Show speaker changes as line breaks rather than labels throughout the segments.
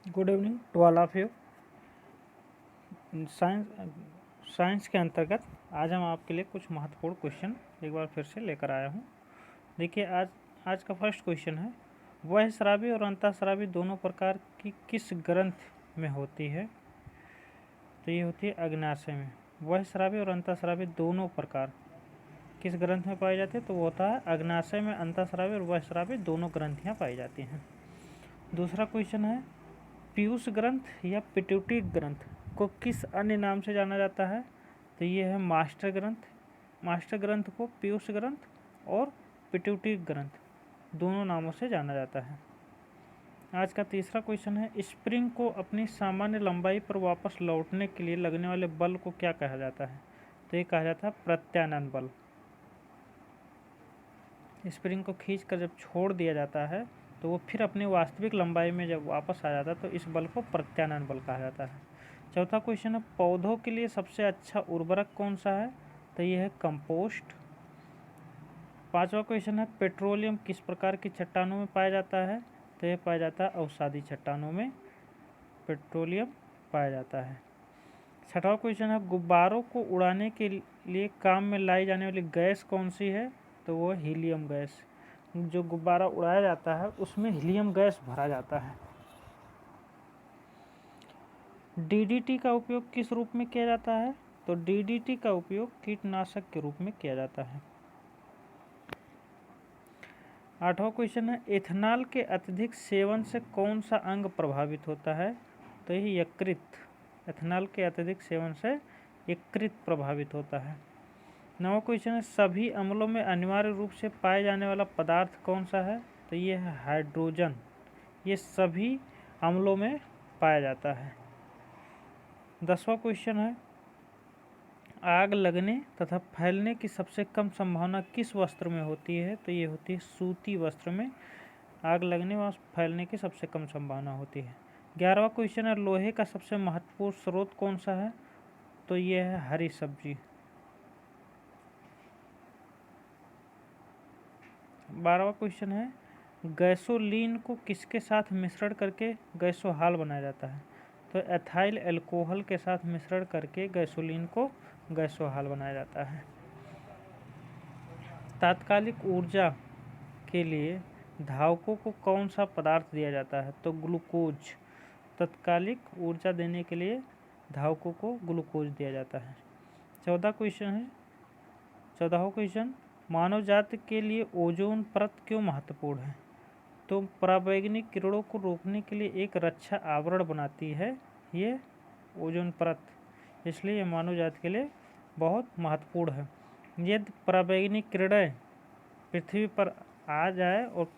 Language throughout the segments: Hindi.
Good evening to all of you. Science के अंतर्गत आज हम आपके लिए कुछ महत्वपूर्ण क्वेश्चन एक बार फिर से लेकर आया हूँ। देखिए, आज का फर्स्ट क्वेश्चन है, वह स्रावी और अंतःस्रावी दोनों प्रकार की किस ग्रंथ में होती है? तो ये होती है अग्न्याशय में। वह स्रावी और अंतःस्रावी दोनों प्रकार किस ग्रंथ में पाए जाते हैं? तो वो होता है अग्न्याशय में अंतःस्रावी और वह स्रावी दोनों ग्रंथियाँ पाई जाती हैं। दूसरा क्वेश्चन है, पीयूष ग्रंथ या पिट्यूटरी ग्रंथ को किस अन्य नाम से जाना जाता है? तो ये है मास्टर ग्रंथ। मास्टर ग्रंथ को पीयूष ग्रंथ और पिट्यूटरी ग्रंथ दोनों नामों से जाना जाता है। आज का तीसरा क्वेश्चन है, स्प्रिंग को अपनी सामान्य लंबाई पर वापस लौटने के लिए लगने वाले बल को क्या कहा जाता है? तो ये कहा जाता है प्रत्यानयन बल। स्प्रिंग को खींचकर जब छोड़ दिया जाता है तो वो फिर अपनी वास्तविक लंबाई में जब वापस आ जाता है तो इस बल को प्रत्यानयन बल कहा जाता है। चौथा क्वेश्चन है, पौधों के लिए सबसे अच्छा उर्वरक कौन सा है? तो ये है कंपोस्ट। पांचवा क्वेश्चन है, पेट्रोलियम किस प्रकार की चट्टानों में पाया जाता है? तो यह पाया जाता है अवसादी चट्टानों में पेट्रोलियम पाया जाता है। छठवां क्वेश्चन है, गुब्बारों को उड़ाने के लिए काम में लाई जाने वाली गैस कौन सी है? तो वो हीलियम गैस। जो गुब्बारा उड़ाया जाता है उसमें हीलियम गैस भरा जाता है। डीडीटी का उपयोग किस रूप में किया जाता है? तो डीडीटी का उपयोग कीटनाशक के रूप में किया जाता है। आठवां क्वेश्चन है, एथेनॉल के अत्यधिक सेवन से कौन सा अंग प्रभावित होता है? तो यह यकृत। एथेनॉल के अत्यधिक सेवन से यकृत प्रभावित होता है। नवा क्वेश्चन है, सभी अम्लों में अनिवार्य रूप से पाए जाने वाला पदार्थ कौन सा है? तो ये है हाइड्रोजन। ये सभी अम्लों में पाया जाता है। 10वां क्वेश्चन है, आग लगने तथा फैलने की सबसे कम संभावना किस वस्त्र में होती है? तो ये होती है सूती वस्त्र में आग लगने व फैलने की सबसे कम संभावना होती है। 11वां क्वेश्चन है, लोहे का सबसे महत्वपूर्ण स्रोत कौन सा है? तो ये है हरी सब्जी। 12वां क्वेश्चन है, गैसोलीन को किसके साथ मिश्रण करके गैसोहाल बनाया जाता है? तो एथाइल अल्कोहल के साथ मिश्रण करके गैसोलीन को गैसोहाल बनाया जाता है। तात्कालिक ऊर्जा के लिए धावकों को कौन सा पदार्थ दिया जाता है? तो ग्लूकोज। तात्कालिक ऊर्जा देने के लिए धावकों को ग्लूकोज दिया जाता है। 14वां क्वेश्चन, मानव जाति के लिए ओजोन परत क्यों महत्वपूर्ण है? तो पराबैंगनी किरणों को रोकने के लिए एक रक्षा आवरण बनाती है ये ओजोन परत, इसलिए ये मानव जाति के लिए बहुत महत्वपूर्ण है। यदि पराबैंगनी किरणें पृथ्वी पर आ जाए और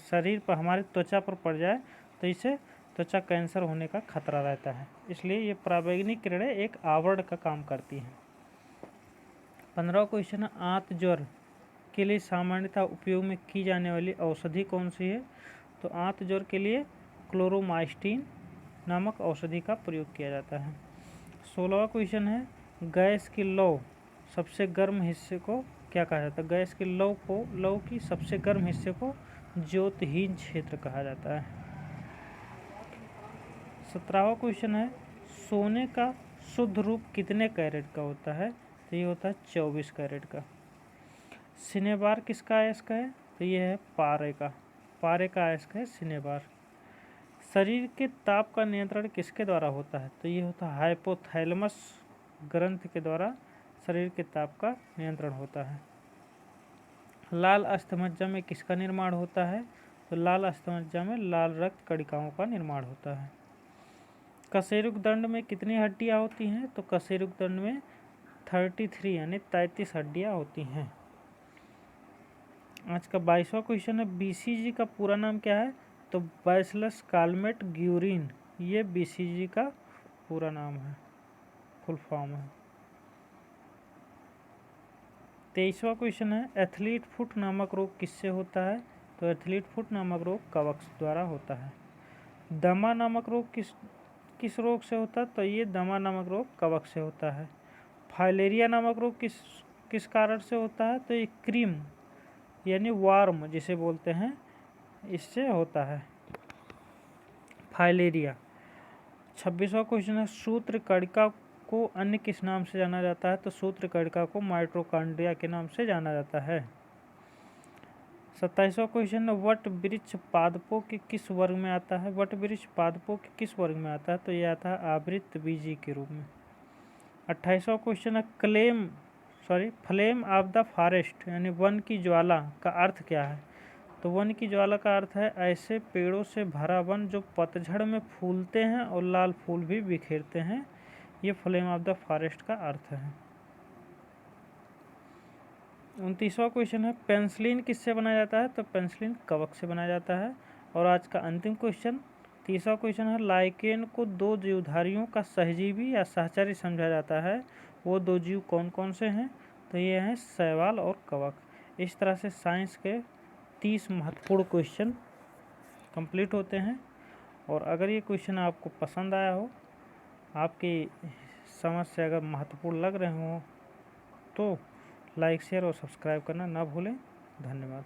शरीर पर हमारी त्वचा पर पड़ जाए तो इससे त्वचा कैंसर होने का खतरा रहता है, इसलिए ये पराबैंगनी किरणें एक आवरण का काम करती हैं। 15वां क्वेश्चन है, आंत ज्वर के लिए सामान्यतः उपयोग में की जाने वाली औषधि कौन सी है? तो आंत ज्वर के लिए क्लोरोमास्टिन नामक औषधि का प्रयोग किया जाता है। 16वां क्वेश्चन है, गैस की लौ सबसे गर्म हिस्से को क्या कहा जाता है? गैस की लौ की सबसे गर्म हिस्से को ज्योतिहीन क्षेत्र कहा जाता है। 17वां क्वेश्चन है, सोने का शुद्ध रूप कितने कैरेट का होता है? तो ये होता है 24 कैरेट का। सिनेबार किसका अयस्क है? तो ये है पारे का अयस्क है सिनेबार। शरीर के ताप का नियंत्रण किसके द्वारा होता है? तो ये होता है हाइपोथैलेमस ग्रंथ के द्वारा शरीर के ताप का नियंत्रण होता है। लाल अस्थमज्जा में किसका निर्माण होता है? तो लाल अस्थमज्जा में लाल रक्त कणिकाओं का निर्माण होता है। कशेरुक दंड में कितनी हड्डियां होती हैं? तो कशेरुक दंड में 33 यानी 33 हड्डियां होती हैं। आज का 22वां क्वेश्चन है, बीसीजी का पूरा नाम क्या है? तो बैसिलस कालमेट ग्यूरिन, ये बीसीजी का पूरा नाम है, फुल फॉर्म है। 23वां क्वेश्चन है, एथलीट फुट नामक रोग किससे होता है? तो एथलीट फुट नामक रोग कवक द्वारा होता है। दमा नामक रोग किस रोग से होता है? तो ये दमा नामक रोग कवक से होता है। फाइलेरिया नामक रोग किस कारण से होता है? तो ये क्रीम यानी वार्म जिसे बोलते हैं, इससे होता है फाइलेरिया। 26वां क्वेश्चन है सूत्रकणिका को अन्य किस नाम से जाना जाता है? तो सूत्रकणिका को माइटोकॉन्ड्रिया के नाम से जाना जाता है। 27वां क्वेश्चन है वट वृक्ष पादपों के किस वर्ग में आता है? वट वृक्ष पादपों के किस वर्ग में आता है? तो ये आता है आवृतबीजी के रूप में। 28वां क्वेश्चन है फ्लेम ऑफ द फॉरेस्ट यानी वन की ज्वाला का अर्थ क्या है? तो वन की ज्वाला का अर्थ है ऐसे पेड़ों से भरा वन जो पतझड़ में फूलते हैं और लाल फूल भी बिखेरते हैं, ये फ्लेम ऑफ द फॉरेस्ट का अर्थ है। 29वां क्वेश्चन है पेंसिलिन किससे बनाया जाता है? तो पेंसिलिन कवक से बनाया जाता है। और आज का अंतिम क्वेश्चन 30वां क्वेश्चन है लाइकेन को दो जीवधारियों का सहजीवी या सहचरी समझा जाता है, वो दो जीव कौन कौन से हैं? तो ये हैं शैवाल और कवक। इस तरह से साइंस के 30 महत्वपूर्ण क्वेश्चन कंप्लीट होते हैं। और अगर ये क्वेश्चन आपको पसंद आया हो, आपकी समझ से अगर महत्वपूर्ण लग रहे हों, तो लाइक शेयर और सब्सक्राइब करना ना भूलें। धन्यवाद।